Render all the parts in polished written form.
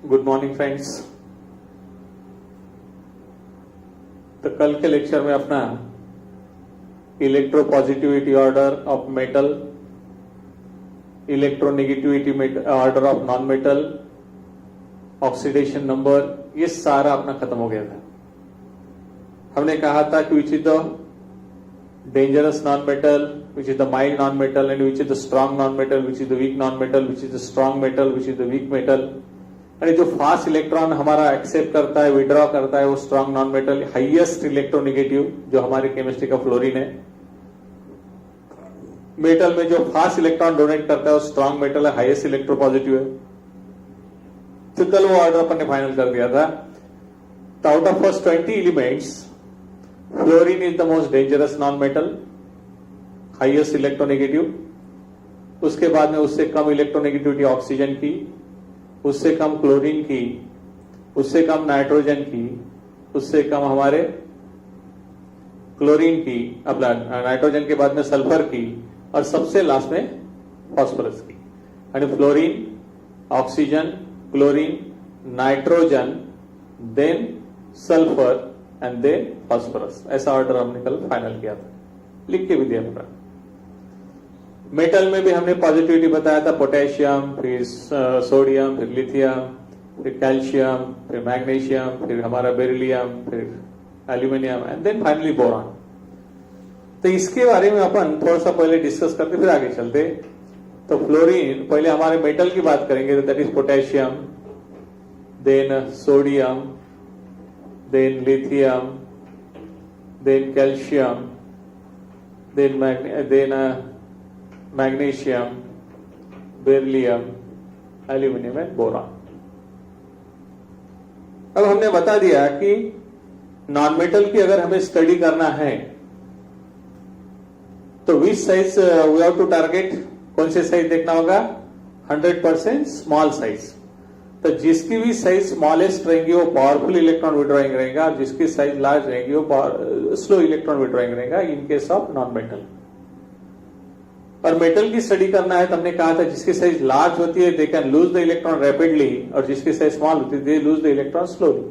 Good morning friends. तो कल के लेक्चर में अपना electropositivity order of metal, electronegativity order of non metal, oxidation number, ये सारा अपना खत्म हो गया था। हमने कहा था कि which is the dangerous non metal, which is the mild non-metal, and which is the strong non-metal, which is the weak non-metal, which is the strong metal, which is the weak metal। और जो fast electron हमारा accept करता है, withdraw करता है, वो strong non metal. Highest electronegative जो हमारी केमिस्ट्री का फ्लोरीन है। मेटल में जो फास्ट इलेक्ट्रॉन डोनेट करता है वो स्ट्रॉन्ग मेटल है, हाईएस्ट इलेक्ट्रोपॉजिटिव है। तो कल वो ऑर्डर अपन ने फाइनल कर दिया था। तो out of first 20 elements fluorine is the most dangerous non metal, highest electronegative. उसके बाद में उससे कम इलेक्ट्रोनेगेटिविटी ऑक्सीजन की, उससे कम क्लोरीन की, उससे कम नाइट्रोजन की, उससे कम हमारे क्लोरीन की, अपना नाइट्रोजन के बाद में सल्फर की, और सबसे लास्ट में फॉस्फोरस की। यानी fluorine, oxygen, chlorine, nitrogen, then sulphur and then phosphorus. ऐसा ऑर्डर हमने कल फाइनल किया था, लिख के भी दिया पूरा। मेटल में भी हमने पॉजिटिविटी बताया था, पोटेशियम, फिर सोडियम, फिर लिथियम, फिर कैल्शियम, फिर मैग्नीशियम, फिर हमारा बेरिलियम, फिर aluminium and then finally boron. तो इसके बारे में अपन थोड़ा सा पहले डिस्कस करते फिर आगे चलते। तो फ्लोरीन, पहले हमारे मेटल की बात करेंगे, तो that is potassium, then sodium, then lithium, then calcium, then magnesium, beryllium, aluminium and boron. अब हमने बता दिया कि नॉन मेटल की अगर हमें स्टडी करना है तो which size we have to target, कौन से साइज देखना होगा? 100% स्मॉल साइज। तो जिसकी भी साइज स्मॉलेस्ट रहेंगी वो पावरफुल इलेक्ट्रॉन विड्रॉइंग रहेगा, और जिसकी साइज लार्ज रहेगी वो स्लो इलेक्ट्रॉन विड्रॉइंग रहेगा in case of non metal. और मेटल की स्टडी करना है तो हमने कहा था जिसकी साइज लार्ज होती है they can lose the electron rapidly, और जिसकी साइज स्मॉल होती है they lose the electron slowly.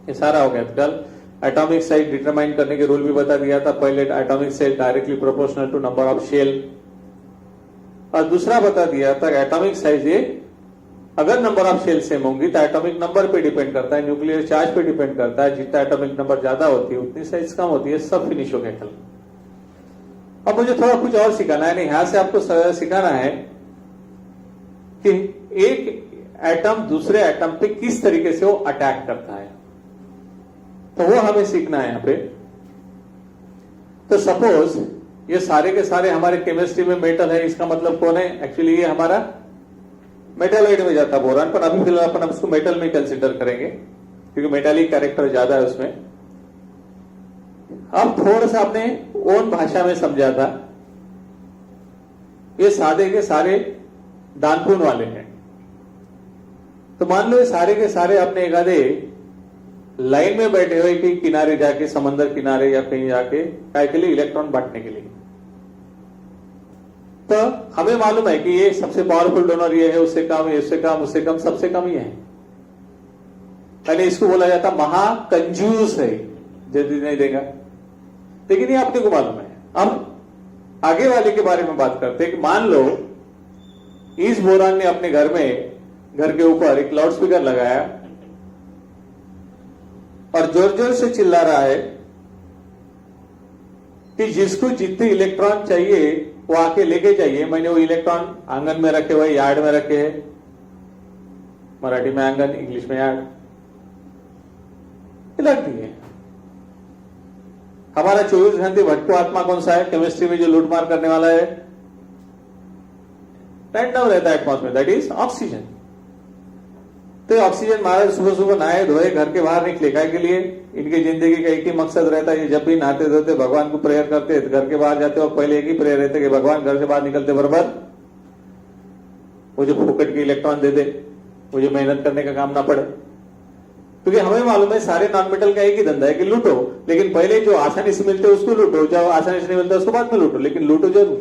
ये सारा हो गया। कल एटॉमिक साइज डिटरमाइन करने के रूल भी बता दिया था। पहले atomic size directly proportional to number of shell, और दूसरा बता दिया था एटॉमिक साइज ये अगर नंबर ऑफ शेल सेम होंगी तो एटॉमिक नंबर पे डिपेंड करता है, न्यूक्लियर चार्ज पे डिपेंड करता है। जितना एटॉमिक नंबर ज्यादा होती है उतनी साइज कम होती है। सब फिनिश हो गया कल। अब मुझे थोड़ा कुछ और सिखाना है। नहीं, यहां से आपको सिखाना है कि एक एटम दूसरे एटम पे किस तरीके से वो अटैक करता है, तो वो हमें सीखना है यहां पे। तो सपोज ये सारे के सारे हमारे केमिस्ट्री में मेटल है, इसका मतलब कौन है? एक्चुअली ये हमारा मेटालॉइड में जाता है बोरान, पर अभी फिलहाल अपन उसको मेटल में कंसिडर करेंगे क्योंकि मेटालिक कैरेक्टर ज्यादा है उसमें। अब थोड़ा सा अपने ओन भाषा में समझा था। ये सारे के सारे दानपून वाले हैं। तो मान लो ये सारे के सारे अपने एक आधे लाइन में बैठे हुए कहीं किनारे जाके, समंदर किनारे या कहीं जाके, काय के लिए? इलेक्ट्रॉन बांटने के लिए। तो हमें मालूम है कि ये सबसे पावरफुल डोनर ये है, उससे कम, उससे कम, उससे कम, सबसे कम ही है। पहले इसको बोला जाता महाकंजूस है, जल्दी नहीं देगा। लेकिन ये अपने को मालूम है। अब आगे वाले के बारे में बात करते हैं कि मान लो इस बोरान ने अपने घर के ऊपर एक लाउड स्पीकर लगाया और जोर जोर से चिल्ला रहा है कि जिसको जितने इलेक्ट्रॉन चाहिए वो आके लेके जाइए। मैंने वो इलेक्ट्रॉन आंगन में रखे हुए, यार्ड में रखे हैं। मराठी में आंगन, इंग्लिश में यार्ड, लग दिए। हमारा 24 घंटे भटको आत्मा कौन सा है केमिस्ट्री में जो लूटमार करने वाला है? रैंडम रहता है एटमॉस्फेयर, दैट इज ऑक्सीजन। तो ऑक्सीजन महाराज सुबह सुबह नहाए धोए घर के बाहर निकले, काय के लिए? इनकी जिंदगी का एक ही मकसद रहता है। ये जब भी नहाते धोते भगवान को प्रेयर करते, घर के बाहर जाते और पहले एक ही प्रेयर रहते कि भगवान घर से बाहर निकलते बराबर मुझे फुकट के इलेक्ट्रॉन दे दे, मुझे मेहनत करने का काम ना पड़े। क्योंकि हमें मालूम है सारे नॉन मेटल का एक ही धंधा है कि लूटो, लेकिन पहले जो आसानी से मिलते उसको लूटो, जब आसानी से नहीं मिलता उसको बाद में लूटो, लेकिन लूटो जरूर।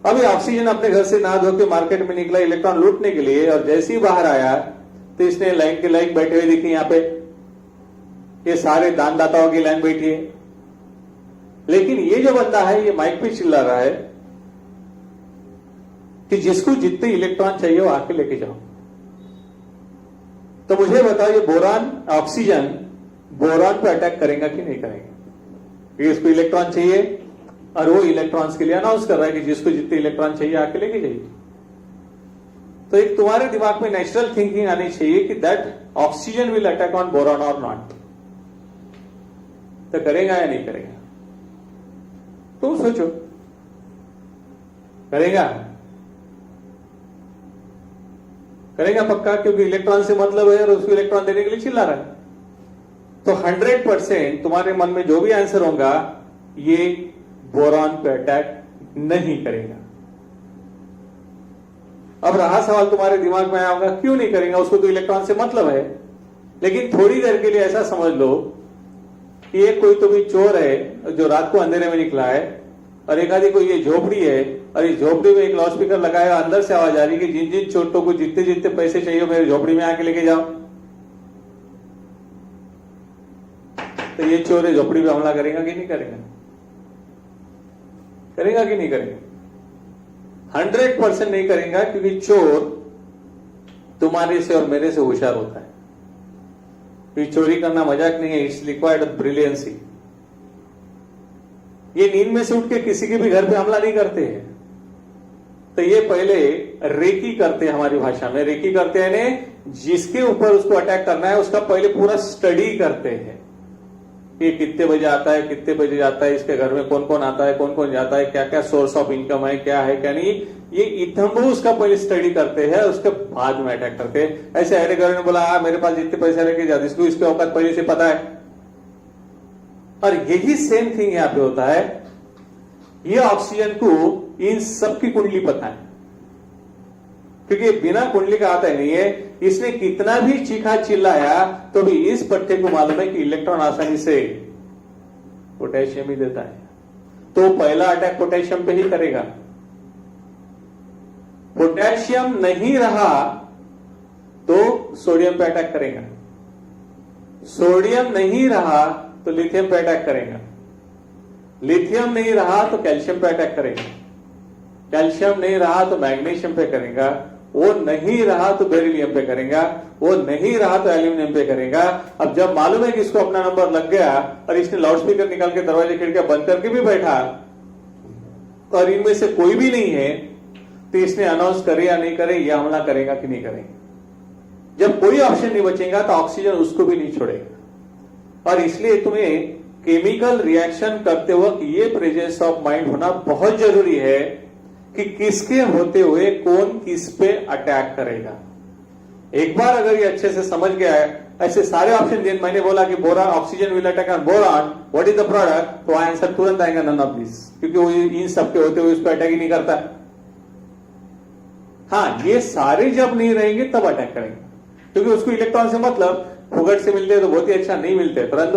अभी ऑक्सीजन अपने घर से नहा धो के मार्केट में निकला इलेक्ट्रॉन लूटने के लिए, और जैसे ही बाहर आया तो इसने लाइन के लाइन बैठे हुए दिखी यहाँ पे, ये सारे दानदाताओं की लाइन बैठी है। लेकिन ये जो बंदा है ये माइक पे चिल्ला रहा है कि जिसको जितने इलेक्ट्रॉन चाहिए वो आके लेके जाओ। तो मुझे बताओ, ये बोरान ऑक्सीजन बोरान पे अटैक करेगा कि नहीं करेगा? इसको इलेक्ट्रॉन चाहिए और वो इलेक्ट्रॉन्स के लिए अनाउंस कर रहा है कि जिसको जितने इलेक्ट्रॉन चाहिए आके लेके जाइए। तो एक तुम्हारे दिमाग में नेचुरल थिंकिंग आनी चाहिए कि that oxygen will attack on boron और नॉट। तो करेगा या नहीं करेगा? तुम सोचो, करेगा? करेगा पक्का, क्योंकि इलेक्ट्रॉन से मतलब है और उसको इलेक्ट्रॉन देने के लिए चिल्ला रहा है। तो 100% तुम्हारे मन में जो भी आंसर होगा ये बोरॉन पे अटैक नहीं करेगा। अब रहा सवाल तुम्हारे दिमाग में आया होगा, क्यों नहीं करेगा? उसको तो इलेक्ट्रॉन से मतलब है। लेकिन थोड़ी देर के लिए ऐसा समझ लो कि एक कोई तो भी चोर है जो रात को अंधेरे में निकला है, और एक आदि कोई ये झोपड़ी है, और इस झोपड़ी में एक लाउड स्पीकर लगाया, अंदर से आवाज आ रही कि जिन जिन चोरों को जितने जितने पैसे चाहिए मेरे झोपड़ी में आके लेके जाओ। तो ये चोर है झोपड़ी पे हमला करेगा कि नहीं करेगा? करेगा कि नहीं करेगा? 100% नहीं करेगा, क्योंकि चोर तुम्हारे से और मेरे से होशियार होता है। क्योंकि चोरी करना मजाक नहीं है, इट्स रिक्वायर्ड ब्रिलियंसी। ये नींद में से उठ के किसी के भी घर पे हमला नहीं करते हैं। तो ये पहले रेकी करते हैं, हमारी भाषा में रेकी करते हैं, जिसके ऊपर उसको अटैक करना है उसका पहले पूरा स्टडी करते हैं कि कितने बजे आता है, कितने बजे जाता है, इसके घर में कौन कौन आता है, कौन कौन जाता है, क्या क्या सोर्स ऑफ इनकम है, क्या है क्या नहीं। ये इतने उसका पहले स्टडी करते हैं, उसके बाद में अटैक करते हैं। ऐसे अरे घर ने बोला मेरे पास जितने पैसे लेके जाते, इसको इसके औकात पहले से पता है। और यही सेम थिंग यहां पे होता है। ये ऑक्सीजन को इन सबकी कुंडली पता है, क्योंकि बिना कुंडली का आता ही नहीं है। इसने कितना भी चीखा चिल्लाया तो भी इस पट्टे को मालूम है कि इलेक्ट्रॉन आसानी से पोटेशियम ही देता है। तो पहला अटैक पोटेशियम पे ही करेगा। पोटेशियम नहीं रहा तो सोडियम पे अटैक करेगा। सोडियम नहीं रहा तो लिथियम पे अटैक करेगा। लिथियम नहीं रहा तो कैल्शियम पे अटैक करेगा। कैल्शियम नहीं रहा तो मैग्नीशियम पे करेगा। वो नहीं रहा तो बेरिलियम पे करेगा। वो नहीं रहा तो एल्यूमिनियम पे करेगा। अब जब मालूम है कि इसको अपना नंबर लग गया और इसने लाउडस्पीकर निकाल के दरवाजे खिड़कियां बंद करके भी बैठा और इनमें से कोई भी नहीं है, तो इसने अनाउंस करे या नहीं करे, यह हमला करेगा कि नहीं करेगा। जब कोई ऑप्शन नहीं बचेगा तो ऑक्सीजन उसको भी नहीं छोड़ेगा। और इसलिए तुम्हें केमिकल रिएक्शन करते वक्त ये प्रेजेंस ऑफ माइंड होना बहुत जरूरी है कि किसके होते हुए कौन किस पे अटैक करेगा। एक बार अगर ये अच्छे से समझ गया है, ऐसे सारे ऑप्शन दिन मैंने बोला कि boron oxygen will attack on boron, what is the product, तो आंसर तुरंत आएगा नन ऑफ दिस, क्योंकि वो इन सबके होते हुए उस पर अटैक ही नहीं करता। हाँ, ये सारे जब नहीं रहेंगे तब अटैक करेंगे, क्योंकि उसको इलेक्ट्रॉन से मतलब फुगट से मिलते हैं तो बहुत ही अच्छा, नहीं मिलते तुरंत।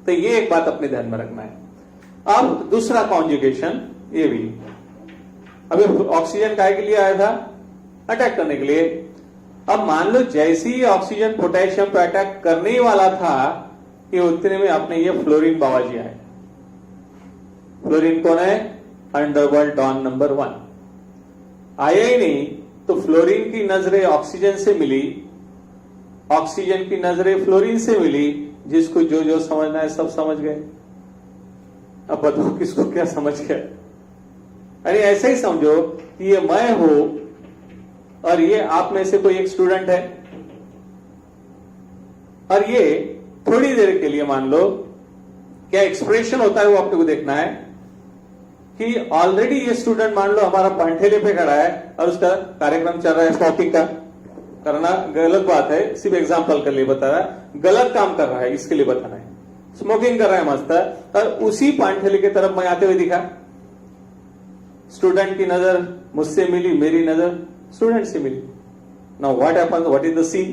तो ये एक बात अपने ध्यान में रखना है। अब दूसरा कॉन्जुगेशन, ये भी अभी ऑक्सीजन काय के लिए आया था? अटैक करने के लिए। अब मान लो जैसे ही ऑक्सीजन पोटेशियम पे अटैक करने ही वाला था कि उतने में आपने ये फ्लोरीन बाबाजी आए। फ्लोरीन कौन है? अंडरवर्ल्ड डॉन नंबर 1 आया ही नहीं, तो फ्लोरीन की नजरें ऑक्सीजन से मिली, ऑक्सीजन की नजरें फ्लोरीन से मिली। जिसको जो जो समझना है सब समझ गए। अब बताओ किसको क्या समझ गया? अरे ऐसे ही समझो कि ये मैं हूं और ये आप में से कोई एक स्टूडेंट है, और ये थोड़ी देर के लिए मान लो क्या एक्सप्रेशन होता है वो आपको देखना है कि ऑलरेडी ये स्टूडेंट मान लो हमारा पांठेले पे खड़ा है और उसका कार्यक्रम चल रहा है स्मोकिंग का। करना गलत बात है, सिर्फ एग्जांपल के लिए बता रहा है, गलत काम कर रहा है इसके लिए बताना है। स्मोकिंग कर रहा है मस्त, और उसी पांठेले की तरफ मैं आते हुए दिखा। स्टूडेंट की नजर मुझसे मिली, मेरी नजर स्टूडेंट से मिली। Now what happens, what is the scene?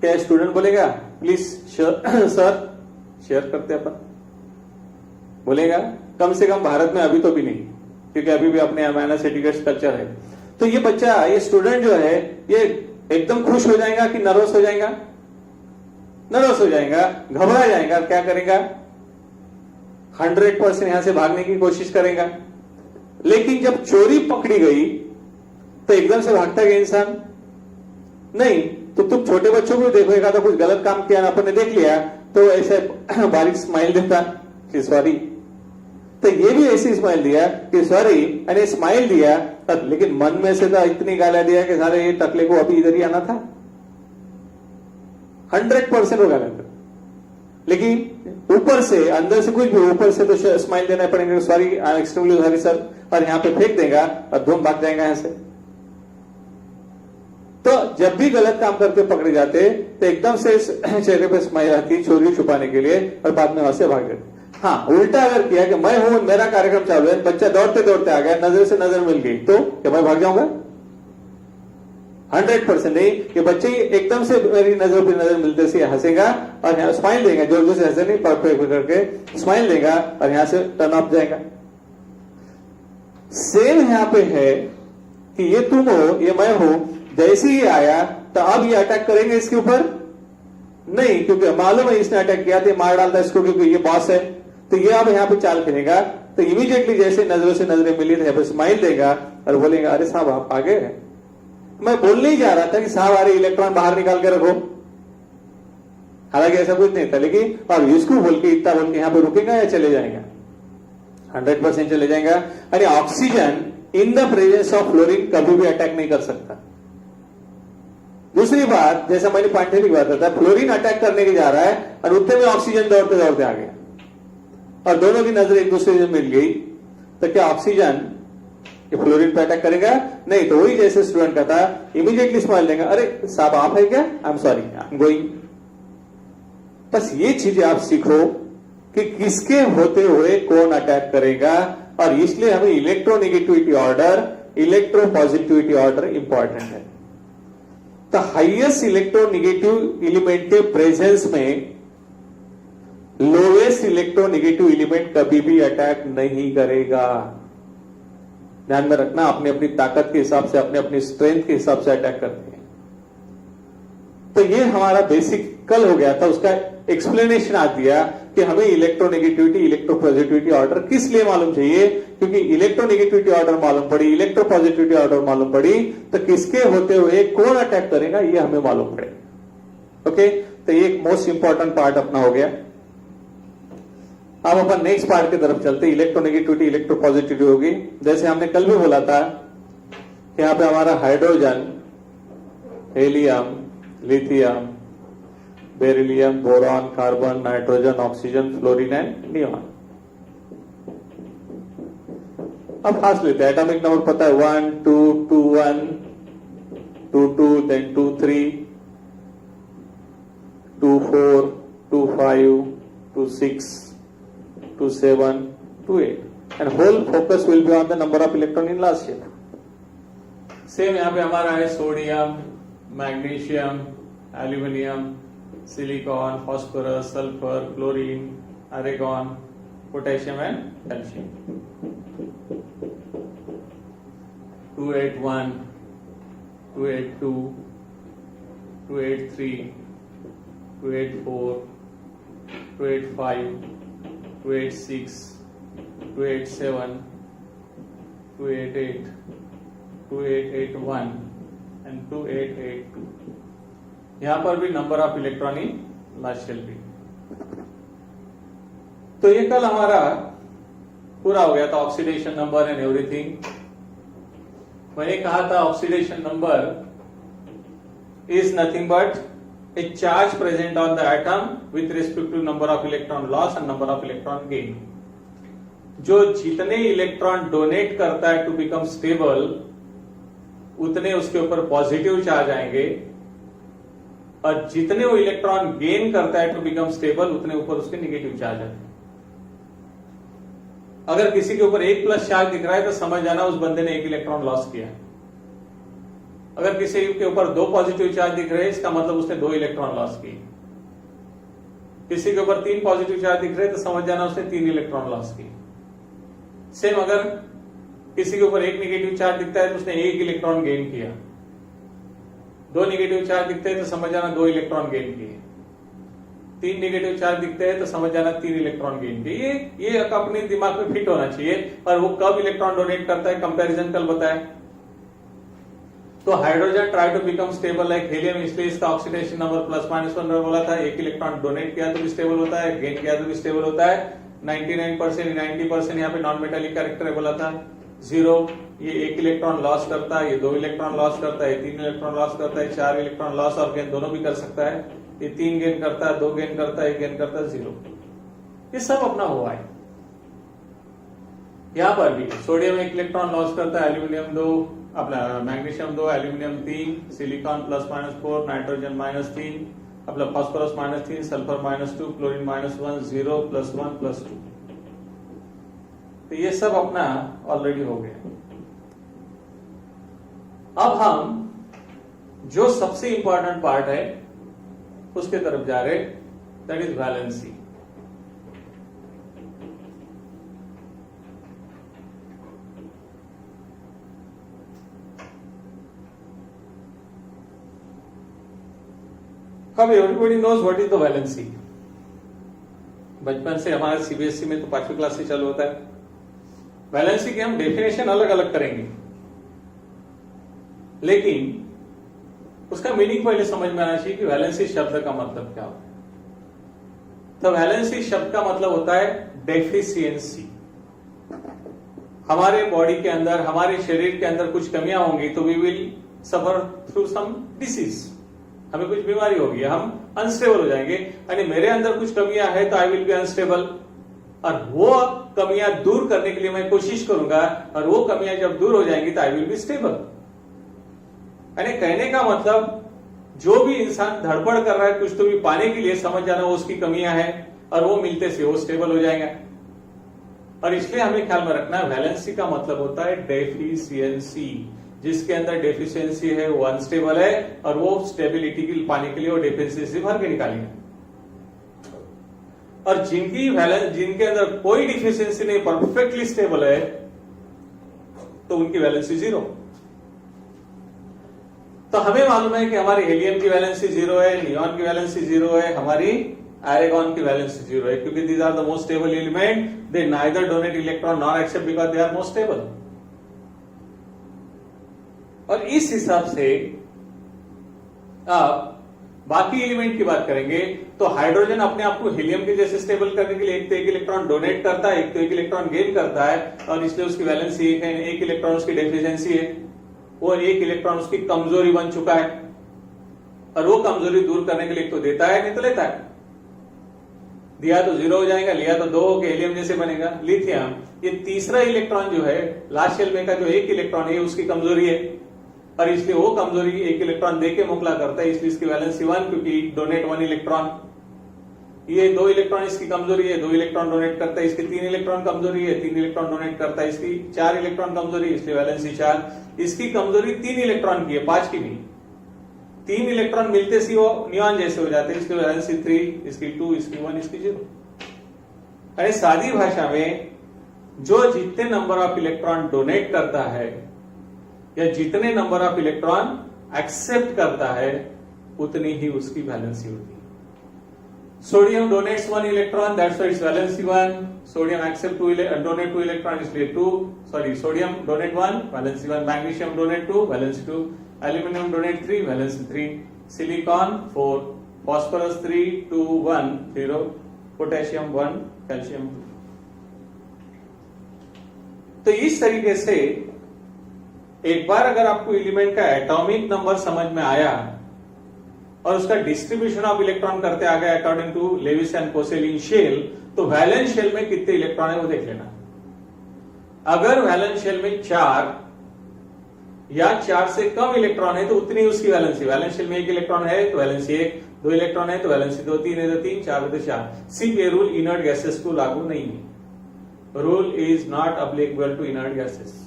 क्या स्टूडेंट बोलेगा प्लीज सर शेयर करते अपन? बोलेगा? कम से कम भारत में अभी तो भी नहीं। क्योंकि अभी भी अपने माइनस एटिकेट्स कल्चर है। तो ये बच्चा, ये स्टूडेंट जो है, ये एकदम खुश हो जाएगा कि नर्वस हो जाएगा? नर्वस हो जाएगा, घबरा जाएगा, क्या करेगा? 100% यहां से भागने की कोशिश करेगा। लेकिन जब चोरी पकड़ी गई तो एकदम से भागता गया इंसान नहीं। तो तुम छोटे बच्चों को देखो, एक आधा कुछ गलत काम किया, अपन ने देख लिया, तो ऐसे बारीक स्माइल देता कि सॉरी। तो ये भी ऐसी स्माइल दिया कि सॉरी, यानी स्माइल दिया, लेकिन मन में से तो इतनी गालियां दिया कि सारे ये टकले को अभी इधर ही आना था। 100% वो गलत। लेकिन ऊपर से, अंदर से कुछ भी, ऊपर से तो स्माइल देना पड़ेगा, sorry, I am extremely sorry sir, और यहां पे फेंक देगा और धूम भाग जाएगा यहां से। तो जब भी गलत काम करके पकड़े जाते तो एकदम से चेहरे पे स्माइल आती, चोरी छुपाने के लिए, और बाद में वहां से भाग जाते। हाँ, उल्टा अगर किया कि मैं हूं, मेरा कार्यक्रम चालू है, बच्चा दौड़ते दौड़ते आ गया, नजर से नजर मिल गई, तो क्या मैं भाग जाऊंगा? 100% नहीं। कि बच्चे एकदम से मेरी नजर पे नजर मिलते से हंसेगा और यहाँ स्माइल देगा, जोर जोर से हंसे नहीं, परफेक्ट करके स्माइल देगा और यहां से टर्न ऑफ जाएगा। सेम यहां पे है कि ये तुम हो, ये मैं हूं, जैसे ही आया तो अब ये अटैक करेंगे इसके ऊपर? नहीं, क्योंकि मालूम है इसने अटैक किया तो मार डालता इसको, क्योंकि ये बॉस है। तो ये अब यहां पे चाल खेलेगा, तो इमीडिएटली जैसे नजरों से नजरें मिली तो यहाँ पे स्माइल देगा और बोलेगा, अरे साहब आप आ गए। मैं बोलने ही जा रहा था कि साहब अरे इलेक्ट्रॉन बाहर निकाल के रखो, हालांकि ऐसा कुछ नहीं था, लेकिन अब इसको बोल के, इतना बोल के यहां पे रुकेगा या चले जाएगा? 100% चले जाएगा। अरे oxygen in the presence of fluorine कभी भी अटैक नहीं कर सकता। दूसरी बात, जैसा मैंने पांडेमिक बात था, फ्लोरीन अटैक करने के जा रहा है और उतने में ऑक्सीजन दौड़ते दौड़ते आ गया और दोनों की नजर एक दूसरे से मिल गई, तो क्या ऑक्सीजन ये फ्लोरीन पे अटैक करेगा? नहीं। तो वही जैसे स्टूडेंट का था, इमीडिएटली स्माइल देगा, अरे साहब आप है क्या, I am sorry, I am going. बस ये चीजें आप सीखो कि किसके होते हुए कौन अटैक करेगा, और इसलिए हमें electronegativity order, electropositivity order important है। तो हाईएस्ट इलेक्ट्रोनेगेटिव एलिमेंट के प्रेजेंस में लोएस्ट इलेक्ट्रोनेगेटिव एलिमेंट कभी भी अटैक नहीं करेगा। ध्यान में रखना, अपनी अपनी ताकत के हिसाब से, अपने अपनी स्ट्रेंथ के हिसाब से अटैक करते हैं। तो ये हमारा बेसिक कल हो गया था, उसका एक्सप्लेनेशन आज दिया कि हमें इलेक्ट्रोनेगेटिविटी, इलेक्ट्रोपॉजिटिविटी ऑर्डर किस लिए मालूम चाहिए, क्योंकि इलेक्ट्रोनेगेटिविटी ऑर्डर मालूम पड़ी, इलेक्ट्रोपॉजिटिविटी ऑर्डर मालूम पड़ी, तो किसके होते हुए कौन अटैक करेगा ये हमें मालूम पड़ेगा। ओके, तो ये एक मोस्ट इंपॉर्टेंट पार्ट अपना हो गया। अब अपन नेक्स्ट पार्ट की तरफ चलते, इलेक्ट्रोनेगेटिविटी, इलेक्ट्रोपॉजिटिविटी होगी। जैसे हमने कल भी बोला था कि यहां पे हमारा hydrogen, helium, lithium, beryllium, boron, carbon, nitrogen, oxygen, fluorine and neon. अब खास लेते हैं, एटॉमिक नंबर पता है, 1 2 2 1 2 2 then 2 3 2 4 2 5 2 6 2 7 2 8 and whole focus will be on the number of electron in last shape. Same यहां पे हमारा है sodium, magnesium, aluminium, silicon, phosphorus, sulphur, chlorine, argon, potassium and calcium. 281, 282, 283, 284, 285, 286, 287, 288, 2881 and 2882। यहां पर भी number of electron in last shell भी। तो ये कल हमारा पूरा हो गया था, ऑक्सीडेशन नंबर एंड एवरीथिंग। मैंने कहा था oxidation number is nothing but a charge present on the atom with respect to number of electron loss and number of electron gain. जो जितने इलेक्ट्रॉन डोनेट करता है टू बिकम स्टेबल, उतने उसके ऊपर पॉजिटिव चार्ज आएंगे, और जितने वो इलेक्ट्रॉन गेन करता है टू बिकम स्टेबल, उतने ऊपर उसके नेगेटिव चार्ज आते हैं। अगर किसी के ऊपर 1+ चार्ज दिख रहा है तो समझ जाना उस बंदे ने 1 इलेक्ट्रॉन लॉस किया है। अगर किसी के ऊपर 2 पॉजिटिव चार्ज दिख रहे हैं, इसका मतलब उसने 2 इलेक्ट्रॉन लॉस किए। किसी के ऊपर 3 पॉजिटिव चार्ज दिख रहे हैं तो समझ जाना उसने 3 इलेक्ट्रॉन लॉस किए। सेम अगर किसी के ऊपर एक नेगेटिव चार्ज दिखता है तो उसने एक इलेक्ट्रॉन गेन किया, दो नेगेटिव चार्ज दिखते हैं तो समझ जाना दो इलेक्ट्रॉन गेन किए, तीन नेगेटिव चार्ज दिखते हैं तो समझ जाना तीन इलेक्ट्रॉन गेन किए। ये अपने दिमाग में फिट होना चाहिए। और वो कब इलेक्ट्रॉन डोनेट करता है, कंपैरिजन कल बताया। तो hydrogen try to become stable like helium, इसलिए इसका ऑक्सीडेशन नंबर +-1 बोला था। एक इलेक्ट्रॉन डोनेट किया तो भी स्टेबल होता है, गेन किया तो भी स्टेबल होता है। 99% 90% यहाँ पे नॉन मेटालिक कैरेक्टर है बोला था। 0 ये एक इलेक्ट्रॉन लॉस करता है, ये दो इलेक्ट्रॉन लॉस करता है, 3 इलेक्ट्रॉन लॉस करता है, 4 इलेक्ट्रॉन लॉस और गेन दोनों भी कर सकता है। ये 3 गेन करता है, 2 गेन करता है, 1 गेन करता है, 0। ये सब अपना हुआ है। यहां पर भी सोडियम 1 इलेक्ट्रॉन लॉस करता है, एल्यूमिनियम 2, अपना मैग्नीशियम 2, एल्यूमिनियम 3, सिलिकॉन +-4, नाइट्रोजन -3, अपना फास्फोरस -3, सल्फर -2, क्लोरीन -1, 0 +1 +2। तो ये सब अपना ऑलरेडी हो गया। अब हम जो सबसे इंपॉर्टेंट पार्ट है उसके तरफ जा रहे, दैट इज वैलेंसी। अब everybody knows what is the valency. बचपन से हमारे सीबीएसई में तो 5वीं क्लास से चालू होता है। वैलेंसी की हम डेफिनेशन अलग अलग करेंगे, लेकिन उसका मीनिंग पहले समझ में आना चाहिए कि वैलेंसी शब्द का मतलब क्या होता है। तो वैलेंसी शब्द का मतलब होता है डेफिशिएंसी। हमारे बॉडी के अंदर, हमारे शरीर के अंदर कुछ कमियां होंगी तो we will suffer through some disease, हमें कुछ बीमारी होगी, हम अनस्टेबल हो जाएंगे। यानी मेरे अंदर कुछ कमियां है तो आई विल बी अनस्टेबल, और वो कमियां दूर करने के लिए मैं कोशिश करूंगा, और वो कमियां जब दूर हो जाएंगी तो आई विल बी स्टेबल। यानी कहने का मतलब जो भी इंसान धड़पड़ कर रहा है कुछ तो भी पाने के लिए, समझ जाना वो उसकी कमियां हैं, और वो मिलते से वो स्टेबल हो जाएगा। और इसलिए हमें ख्याल में रखना है वैलेंसी का मतलब होता है डेफिशिएंसी। जिसके अंदर डेफिशिएंसी है वो अनस्टेबल है, और वो स्टेबिलिटी की पाने के लिए वो डेफिशिएंसी भर के निकालेंगे। और जिनके अंदर कोई डिफिशिएंसी नहीं, परफेक्टली स्टेबल है, तो उनकी वैलेंसी 0। तो हमें मालूम है कि हमारी हीलियम की वैलेंसी 0 है, नियॉन की वैलेंसी 0 है, हमारी आर्गन की वैलेंसी 0 है, क्योंकि these are the most stable element, they neither donate electron nor accept because they are most stable. और इस हिसाब से आप बाकी एलिमेंट की बात करेंगे तो हाइड्रोजन अपने आप को हीलियम के जैसे स्टेबल करने के लिए एक तो एक इलेक्ट्रॉन डोनेट करता है, एक तो एक इलेक्ट्रॉन गेन करता है, और इसलिए उसकी वैलेंसी 1 है। एक इलेक्ट्रॉन उसकी डेफिशिएंसी है, और एक इलेक्ट्रॉन उसकी कमजोरी बन चुका है, और वो कमजोरी दूर करने के लिए एक तो देता है, नहीं तो लेता है। दिया तो 0 हो जाएगा, लिया तो 2 होकर हीलियम जैसे बनेगा। लिथियम ये तीसरा इलेक्ट्रॉन जो है लास्ट शेल में का जो एक इलेक्ट्रॉन है उसकी कमजोरी है, और इसलिए वो कमजोरी एक इलेक्ट्रॉन देके मोकला करता है, इसलिए इसकी वैलेंसी 1, क्योंकि डोनेट 1 इलेक्ट्रॉन। ये 2 इलेक्ट्रॉन इसकी कमजोरी है, 2 इलेक्ट्रॉन डोनेट करता है, इसकी 3 इलेक्ट्रॉन कमजोरी है, 3 इलेक्ट्रॉन डोनेट करता है, इसकी 4 इलेक्ट्रॉन कमजोरी है, इसलिए वैलेंसी 4। इसकी कमजोरी 3 इलेक्ट्रॉन की है, 5 की नहीं। 3 इलेक्ट्रॉन मिलते सी वो नियॉन जैसे हो जाते हैं, इसलिए वैलेंसी 3, इसकी 2, इसकी 1, इसकी 0। अरे सादी भाषा में जो जितने नंबर ऑफ इलेक्ट्रॉन डोनेट करता है या जितने नंबर ऑफ इलेक्ट्रॉन एक्सेप्ट करता है उतनी ही उसकी वैलेंसी होती है। Sodium donates 1 electron, that's why its valency 1। Sodium accept donate 2 electron, इसलिए 2। Sodium donate 1, valency 1। Magnesium donate 2, valency 2। Aluminium donate 3, valency 3। Silicon 4, phosphorus 3, 2, 1, 0, potassium 1, calcium 2। तो इस तरीके से एक बार अगर आपको एलिमेंट का एटॉमिक नंबर समझ में आया और उसका डिस्ट्रीब्यूशन ऑफ इलेक्ट्रॉन करते आ गया according to Lewis and Kossel shell, तो वैलेंस शेल में कितने इलेक्ट्रॉन है वो देख लेना। अगर वैलेंस शेल में 4 या 4 से कम इलेक्ट्रॉन है तो उतनी उसकी वैलेंसी। वैलेंस शेल में 1 इलेक्ट्रॉन है तो वैलेंसी 1, 2 इलेक्ट्रॉन है तो वैलेंसी 2, 3 है तो 3, 4 है तो 4। सिर्फ ये रूल इनर्ट गैसेस को लागू नहीं है। Rule is not applicable to inert gases.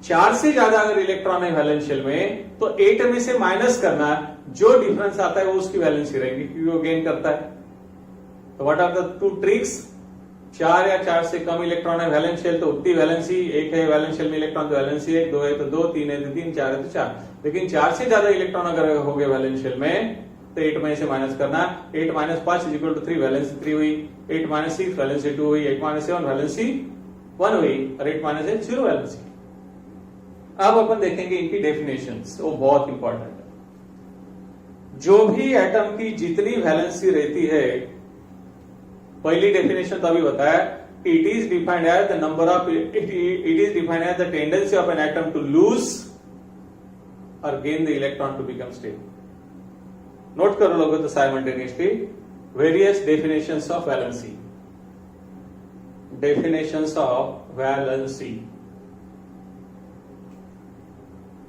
4 से ज्यादा अगर इलेक्ट्रॉन है वैलेंस शेल में तो 8 में से माइनस करना, जो डिफरेंस आता है वो उसकी वैलेंसी रहेगी, क्योंकि वो गेन करता है। तो व्हाट आर द 2 ट्रिक्स? 4 या 4 से कम इलेक्ट्रॉन है वैलेंस शेल तो उतनी वैलेंसी, एक है वैलेंस शेल में इलेक्ट्रॉन तो वैलेंसी 1, 2 है तो 2, 3 है तो 3, 4 है तो 4। लेकिन 4 से ज्यादा इलेक्ट्रॉन अगर हो गए वैलेंस शेल में तो 8 में से माइनस करना, 8 minus 5 is equal to 3, valency 3 हुई, 8 माइनस 6 वैलेंसी 2 हुई, 8 माइनस 7 वैलेंसी 1 हुई और 8 माइनस 8 0 वैलेंसी। अब अपन देखेंगे इनकी डेफिनेशंस, वो बहुत इंपॉर्टेंट है। जो भी एटम की जितनी वैलेंसी रहती है, पहली डेफिनेशन तो अभी बताया कि it is defined as the number of it is defined as the tendency of an atom to lose और gain the electron to become stable. Note करो लोगों तो simultaneously various definitions of valency. Definitions of valency,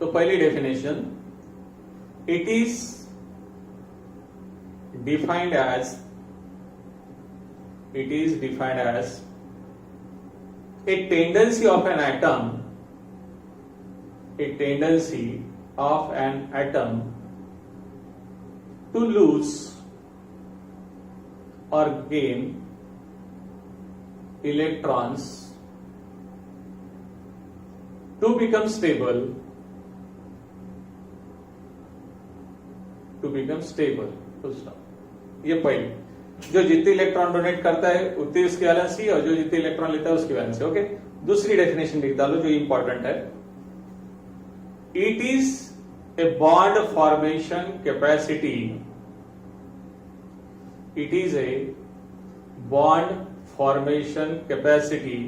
तो पहली definition, it is defined as a tendency of an atom to lose or gain electrons to become stable, full stop। ये पहली, जो जितनी electron donate करता है उतनी उसकी वैलेंसी और जो जितनी इलेक्ट्रॉन लेता है उसकी वैलेंसी। ओके, दूसरी डेफिनेशन लिख डालो जो इंपॉर्टेंट है, it is a bond formation capacity, it is a bond formation capacity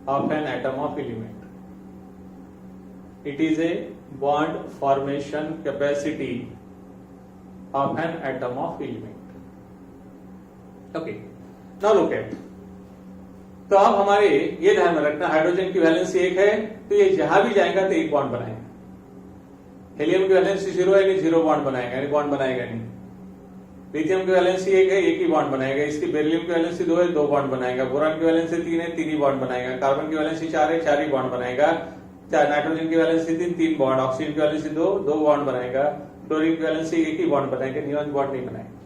of an atom of element, it is a bond formation capacity of an atom of element. Okay, now look at, तो अब हमारे ये ध्यान में रखना, hydrogen की valency 1 है तो ये जहां भी जाएगा तो एक बॉन्ड बनाएगा। हेलियम की वैलेंसी 0 है, नहीं 0 बॉन्ड बनाएगा, यानी बॉन्ड बनाएगा नहीं। लिथियम की वैलेंसी 1 है, 1 ही बॉन्ड बनाएगा। इसकी बेरिलियम की वैलेंसी 2 है, 2 बॉन्ड बनाएगा। बोरान की वैलेंसी 3 है, 3 ही बॉन्ड बनाएगा। कार्बन की वैलेंसी 4 है, 4 ही बॉन्ड बनाएगा। नाइट्रोजन की वैलेंसी 3, 3 बॉन्ड। ऑक्सीजन की वैलेंसी 2, 2 बॉन्ड बनाएगा। क्लोरीन की वैलेंसी 1 ही बॉन्ड बनाएगा, नियॉन बॉन्ड नहीं बनाएगा।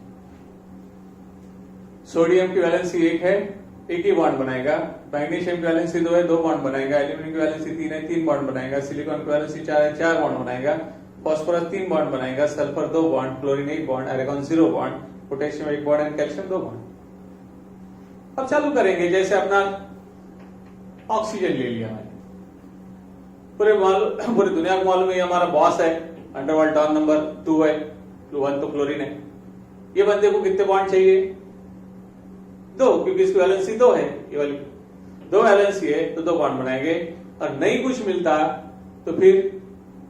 सोडियम की वैलेंसी 1 है, 1 ही बॉन्ड बनाएगा। मैग्नीशियम की वैलेंसी 2 है, 2 बॉन्ड बनाएगा। एल्यूमिनियम की वैलेंसी 3 है, 3 बॉन्ड बनाएगा। सिलिकॉन की वैलेंसी 4 है, 4 बॉन्ड बनाएगा। फॉस्फोरस 3 बॉन्ड बनाएगा। Sulphur 2 bond, chlorine 1 bond, argon 0 bond, potassium 1 bond and calcium 2 bond. अब चालू करेंगे, जैसे अपना ऑक्सीजन ले लिया मैंने, पूरे दुनिया को मालूम है हमारा बॉस है, अंडरवर्ल्ड डॉन नंबर 2 है, 1 तो क्लोरीन है। ये बंदे को कितने बॉन्ड चाहिए? 2, क्योंकि इसकी वैलेंसी 2 है, ये वाली 2 वैलेंसी है तो 2 बॉन्ड बनाएंगे। और नहीं कुछ मिलता तो फिर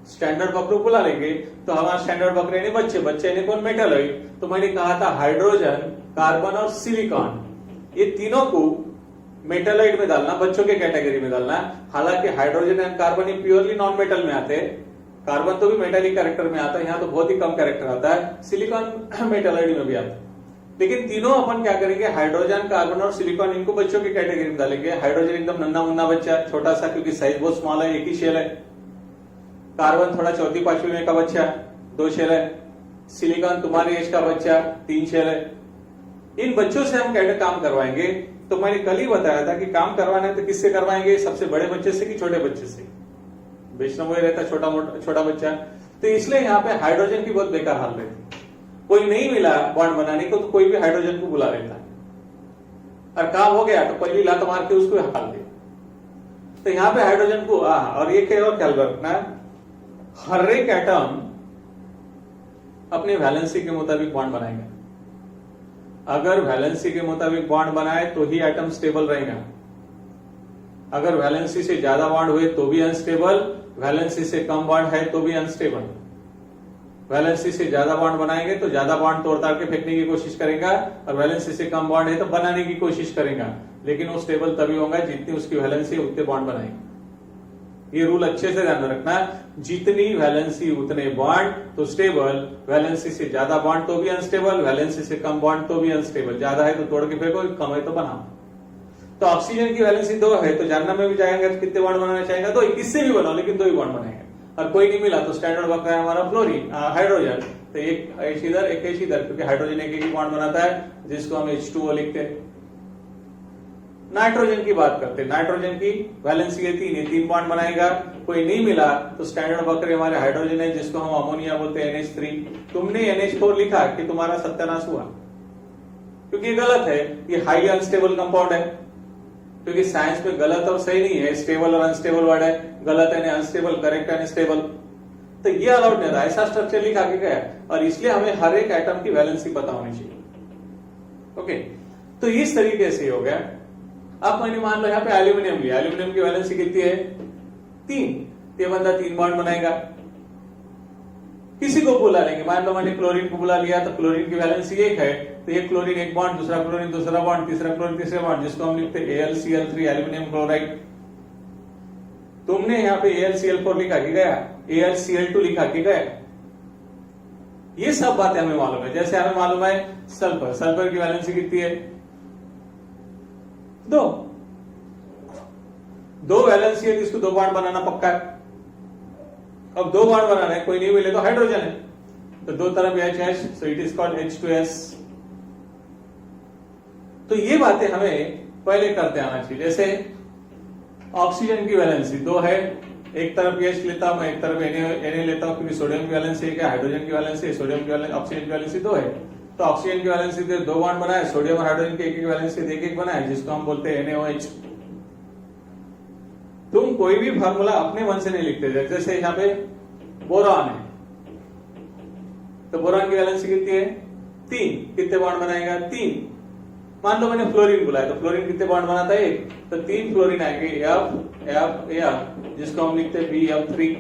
स्टैंडर्ड बकरू बुला लेंगे। तो हमारा स्टैंडर्ड बकरे ने बच्चे ने कौन? मेटलॉइड। तो मैंने कहा था हाइड्रोजन, कार्बन और सिलिकॉन, ये तीनों को मेटलॉइड में डालना, बच्चों के कैटेगरी में डालना। हालांकि hydrogen and carbon he purely non metal में आते हैं। कार्बन तो भी मेटालिक कैरेक्टर में आता है, यहाँ तो बहुत ही कम कैरेक्टर आता है। सिलिकॉन मेटलॉइड में भी आता है। लेकिन तीनों अपन क्या करेंगे, हाइड्रोजन, कार्बन और सिलिकॉन, इनको बच्चों की कैटेगरी में डालेंगे। हाइड्रोजन एकदम नन्ना मुन्ना बच्चा, छोटा सा, क्योंकि साइज बहुत स्मॉल है, एक ही शेल है। कार्बन थोड़ा 4वीं 5वीं में का बच्चा, 2 शेल है। सिलिकॉन तुम्हारे एज का बच्चा, 3 शेल है। इन बच्चों से हम कैसे काम करवाएंगे? तो मैंने कल ही बताया था कि काम करवाना है तो किससे करवाएंगे, सबसे बड़े बच्चे से कि छोटे बच्चे से? वैष्णव में रहता छोटा बच्चा। तो इसलिए यहाँ पे हाइड्रोजन की बहुत बेकार हाल रहती। कोई नहीं मिला बॉन्ड बनाने को तो कोई भी हाइड्रोजन को बुला लेता है, और काम हो गया तो पहली लात मार के उसको हटा दे। तो यहाँ पे हाइड्रोजन को और ये क्या और ख्याल रखना, हर एक एटम अपनी वैलेंसी के मुताबिक बॉन्ड बनाएगा। अगर वैलेंसी के मुताबिक बॉन्ड बनाए तो ही एटम स्टेबल रहेगा। अगर वैलेंसी से ज्यादा बॉन्ड हुए तो भी अनस्टेबल, वैलेंसी से कम बॉन्ड है तो भी अनस्टेबल। वैलेंसी से ज्यादा बॉन्ड बनाएंगे तो ज्यादा बॉन्ड तोड़ ताड़ के फेंकने की कोशिश करेगा, और वैलेंसी से कम बॉन्ड है तो बनाने की कोशिश करेगा। लेकिन वो स्टेबल तभी होगा जितनी उसकी वैलेंसी उतने बॉन्ड बनाएंगे। ये रूल अच्छे से ध्यान रखना, जितनी वैलेंसी उतने बॉन्ड तो स्टेबल, वैलेंसी से ज्यादा बॉन्ड तो भी अनस्टेबल, वैलेंसी से कम बॉन्ड तो भी अनस्टेबल। ज्यादा है तो तोड़ के फेंको, कम है तो बनाओ। तो ऑक्सीजन की वैलेंसी 2 है तो जानना में भी जाएगा कितने बॉन्ड बनाना चाहेगा, तो इससे भी बनाओ, लेकिन 2 ही बॉन्ड बनाएगा। और कोई नहीं मिला तो स्टैंडर्ड बकरा है हमारा फ्लोरीन, हाइड्रोजन, तो एक H इधर एक H इधर, क्योंकि हाइड्रोजन एक ही बॉन्ड बनाता है जिसको हम H2O लिखते हैं। नाइट्रोजन की बात करते हैं, नाइट्रोजन की वैलेंसी है 3, ये 3 बॉन्ड बनाएगा, कोई नहीं मिला तो स्टैंडर्ड बकरे हमारे हाइड्रोजन है जिसको हम अमोनिया बोलते हैं NH3। तुमने NH4 लिखा कि तुम्हारा सत्यानाश हुआ, क्योंकि ये गलत है, ये हाईली अनस्टेबल कंपाउंड है। क्योंकि साइंस में गलत और सही नहीं है, स्टेबल और अनस्टेबल वर्ड है, गलत है अनस्टेबल, करेक्ट है स्टेबल, तो ये अलाउड नहीं था, ऐसा स्ट्रक्चर लिखा के गया। और इसलिए हमें हर एक एटम की वैलेंसी पता होनी चाहिए। ओके, तो इस तरीके से हो गया। अब मैंने मान लो यहाँ पे एल्यूमिनियम लिया, एल्यूमिनियम की वैलेंसी कितनी है 3, ये बंदा 3 बॉन्ड बनाएगा। किसी को बुला लेंगे, मान लो मैंने क्लोरीन को बुला लिया, तो क्लोरीन की वैलेंसी 1 है, तो ये क्लोरीन 1 बॉन्ड, दूसरा क्लोरीन दूसरा बॉन्ड, तीसरा क्लोरीन तीसरा बॉन्ड, जिसको हम लिखते हैं AlCl3 एल्यूमिनियम क्लोराइड। तुमने यहाँ पे AlCl4 लिखा के गया, AlCl2 लिखा के गया, ये सब बातें हमें मालूम है। जैसे हमें मालूम है सल्फर, सल्फर की वैलेंसी कितनी है 2 वैलेंसी है, इसको 2 बॉन्ड बनाना पक्का है। अब 2 बॉन्ड बनाना है, कोई नहीं मिले तो हाइड्रोजन है, तो 2 तरफ HH, so it is called H2S। तो ये बातें हमें पहले करते आना चाहिए। जैसे ऑक्सीजन की वैलेंसी 2 है, एक तरफ H लेता हूं मैं, एक तरफ Na लेता हूं, क्योंकि सोडियम की वैलेंसी है, हाइड्रोजन की वैलेंसी, सोडियम की वैलेंसी, ऑक्सीजन की वैलेंसी 2 है। तो ऑक्सीजन की वैलेंसी 2 बॉन्ड बनाए, सोडियम और हाइड्रोजन की एक वैलेंसी 1 बनाए, जिसको हम बोलते हैं NaOH। तुम कोई भी फार्मूला अपने मन से नहीं लिखते, जैसे यहाँ पे बोरान है, तो बोरान की वैलेंसी कितनी है 3, कितने बॉन्ड बनाएगा 3। मान लो मैंने फ्लोरीन बुलाया, तो फ्लोरीन कितने बॉन्ड बनाता है 1, तो 3 फ्लोरीन आएंगे F, जिसको हम लिखते हैं BF3।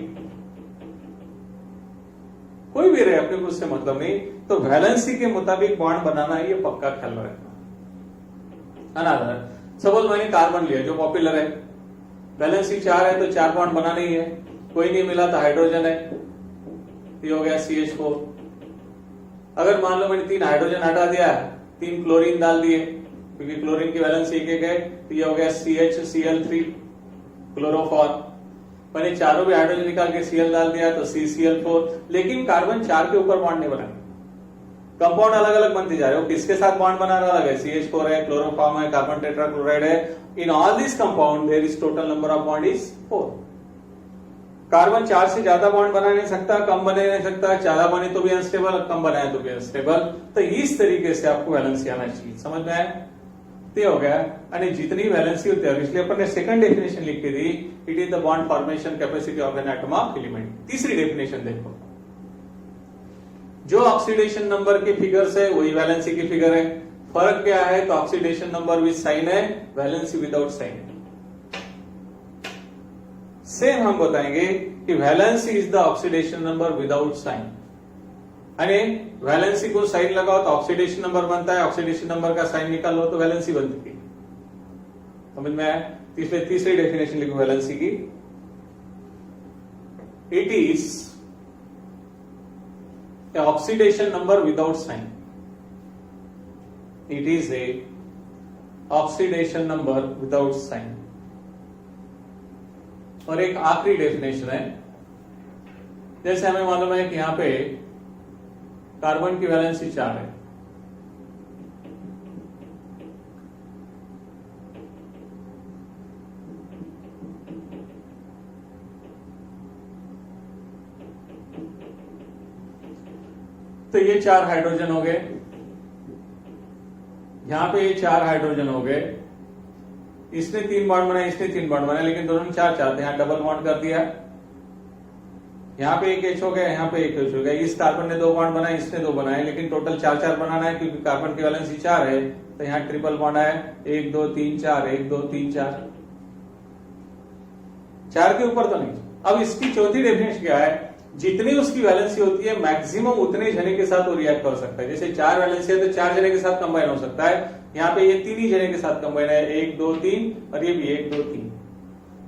कोई भी रहे, अपने को उससे मतलब नहीं, तो वैलेंसी के मुताबिक बॉन्ड बनाना ये पक्का ख्याल रखना। अनादर सपोज मैंने कार्बन लिया जो पॉपुलर है, वैलेंसी 4 है, तो 4 बॉन्ड बनाना ही है, कोई नहीं मिला तो हाइड्रोजन है, ये हो गया CH4। अगर मान लो मैंने 3 हाइड्रोजन हटा दिया, 3 क्लोरीन डाल दिए, क्योंकि क्लोरीन की वैलेंसी 1 है, तो ये हो गया CHCl3 क्लोरोफॉर्म। मैंने चारों भी हाइड्रोजन निकाल के Cl डाल दिया, तो CCl4। लेकिन कार्बन 4 के ऊपर बॉन्ड नहीं बना, कंपाउंड अलग अलग बनते जा रहे हो, किसके साथ बॉन्ड बना रहा है, CH4 है, क्लोरोफॉर्म है, कार्बन टेट्राक्लोराइड है। In all this compound there is total number of bond is 4। Carbon 4 से ज्यादा बॉन्ड बना नहीं सकता, कम बना नहीं सकता, ज्यादा बने तो भी अनस्टेबल, कम बनाए तो भी अनस्टेबल। तो इस तरीके से आपको वैलेंसी आना चाहिए, समझ में आया? तो हो गया, यानी जितनी वैलेंसी होती है, इसलिए अपन ने सेकंड डेफिनेशन लिख के दी, it is the bond formation capacity of an atom of element. तीसरी डेफिनेशन देखो, जो ऑक्सीडेशन नंबर की फिगर्स है वही वैलेंसी की फिगर है। फर्क क्या है, तो ऑक्सीडेशन नंबर विद साइन है, वैलेंसी विदाउट साइन है। सेम हम बताएंगे कि valency is the oxidation number without sign, यानी वैलेंसी को साइन लगाओ तो ऑक्सीडेशन नंबर बनता है, ऑक्सीडेशन नंबर का साइन निकालो तो वैलेंसी बनती है। समझ में आया? तीसरी डेफिनेशन लिखो वैलेंसी की, it is oxidation number without sign, it is a oxidation number without sign. और एक आखिरी डेफिनेशन है, जैसे हमें मालूम है कि यहां पे कार्बन की वैलेंसी 4 है, तो ये 4 हाइड्रोजन हो गए, यहां पे ये 4 हाइड्रोजन हो गए, इसने 3 बॉन्ड बनाए, इसने 3 बॉन्ड बनाए, लेकिन दोनों 4 चाहते हैं, डबल बॉन्ड कर दिया। यहाँ पे एक H हो गया, यहाँ पे एक H हो गया, इस कार्बन ने 2 बॉन्ड बनाए, इसने 2 बनाए, लेकिन टोटल 4 बनाना है, क्योंकि कार्बन की वैलेंसी 4 है, तो यहाँ ट्रिपल बॉन्ड आया, 1 2 3 4, 1 2 3 4 के ऊपर तो नहीं। अब इसकी चौथी डेफिनेशन क्या है, जितनी उसकी वैलेंसी होती है मैक्सिमम उतने जने के साथ वो रिएक्ट कर सकता है। जैसे 4 वैलेंसी है तो 4 जने के साथ कंबाइन हो सकता है, यहाँ पे ये 3 ही जने के साथ कंबाइन है, 1 2 3, और ये भी 1 2 3,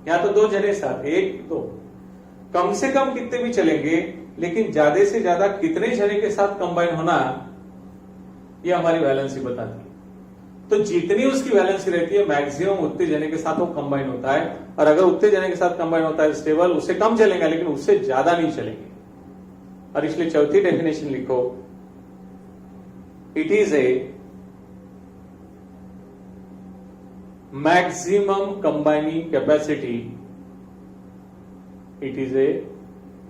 यहाँ तो 2 जने साथ 1 2, कम से कम कितने भी चलेंगे, लेकिन ज्यादा से ज्यादा कितने जने के साथ कंबाइन होना, ये हमारी वैलेंसी बताती है। तो जितनी उसकी वैलेंसी रहती है मैक्सिमम उतने जने के साथ वो कंबाइन होता है, और अगर उतने जने के साथ कंबाइन होता है स्टेबल, उससे कम चलेगा लेकिन उससे ज्यादा नहीं चलेंगे। और इसलिए चौथी डेफिनेशन लिखो, it is A maximum combining capacity, it is a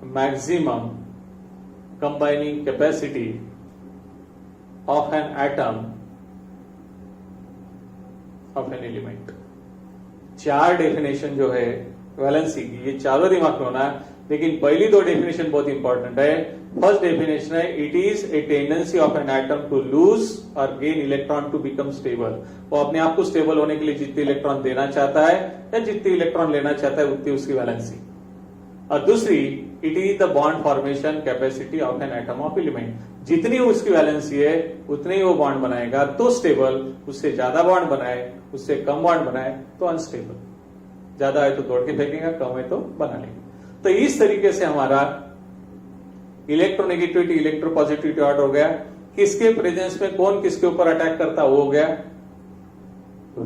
maximum combining capacity of an atom of an element. चार डेफिनेशन जो है वैलेंसी की, ये चारों दिमाग में होना है, लेकिन पहली दो डेफिनेशन बहुत इंपॉर्टेंट है. फर्स्ट डेफिनेशन है it is a tendency of an atom to lose और gain electron to become stable. वो अपने आप को स्टेबल होने के लिए जितने इलेक्ट्रॉन देना चाहता है या जितने इलेक्ट्रॉन लेना चाहता है उतनी उसकी वैलेंसी. और दूसरी, it is the bond formation capacity of an atom of element. जितनी उसकी वैलेंसी है उतने ही वो बॉन्ड बनाएगा तो स्टेबल, उससे ज्यादा बॉन्ड बनाए, उससे कम बॉन्ड बनाए तो अनस्टेबल. ज्यादा है तो तोड़ के फेंकेगा, कम है तो बना लेगा. तो इस तरीके से हमारा इलेक्ट्रोनेगेटिविटी इलेक्ट्रोपॉजिटिविटी ऑर्डर हो गया. किसके प्रेजेंस में कौन किसके ऊपर अटैक करता वो हो गया.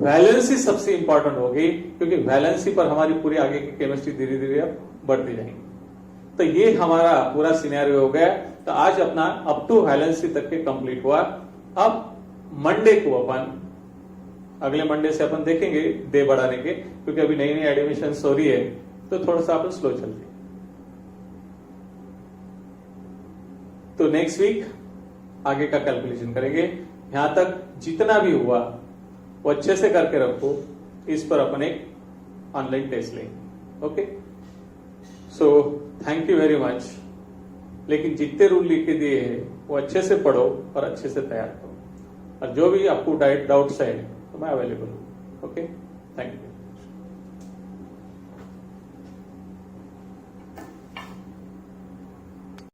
वैलेंसी सबसे इंपॉर्टेंट होगी क्योंकि वैलेंसी पर हमारी पूरी आगे की केमिस्ट्री धीरे धीरे अब बढ़ती जाएगी. तो ये हमारा पूरा सिनेरियो हो गया. तो आज अपना अप टू वैलेंसी तक के कंप्लीट हुआ. अब मंडे को अपन, अगले मंडे से अपन देखेंगे डे बढ़ाने के, क्योंकि अभी नई नई एडमिशन हो रही है तो थोड़ा सा अपन स्लो चलते. तो नेक्स्ट वीक आगे का कैलकुलेशन करेंगे. यहां तक जितना भी हुआ वो अच्छे से करके रखो. इस पर अपन एक ऑनलाइन टेस्ट लेंगे. Okay, so thank you very much. लेकिन जितने रूल लिख के दिए हैं वो अच्छे से पढ़ो और अच्छे से तैयार करो. और जो भी आपको डाउट्स है तो मैं अवेलेबल हूं. Okay, thank you.